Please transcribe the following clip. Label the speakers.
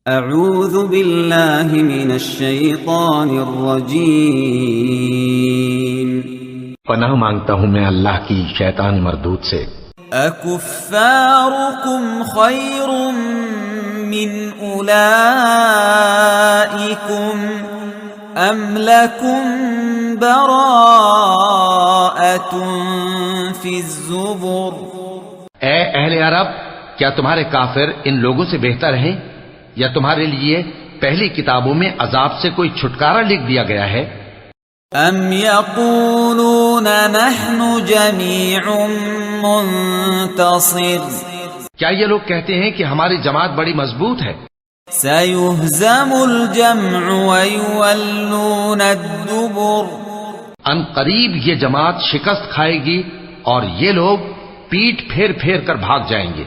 Speaker 1: اعوذ باللہ من الشیطان الرجیم
Speaker 2: پناہ مانگتا ہوں میں اللہ کی شیطان مردود سے۔
Speaker 1: اکفارکم خیر من اولئکم ام لکم براءۃ فی الزبر۔
Speaker 2: اے اہل عرب، کیا تمہارے کافر ان لوگوں سے بہتر ہیں، یا تمہارے لیے پہلی کتابوں میں عذاب سے کوئی چھٹکارا لکھ دیا گیا ہے؟
Speaker 1: ام یقولون نحن جمیع منتصر۔
Speaker 2: کیا یہ لوگ کہتے ہیں کہ ہماری جماعت بڑی مضبوط ہے؟
Speaker 1: سیہزم الجمع ویولون الدبر۔
Speaker 2: ان قریب یہ جماعت شکست کھائے گی اور یہ لوگ پیٹ پھیر پھیر کر بھاگ جائیں گے۔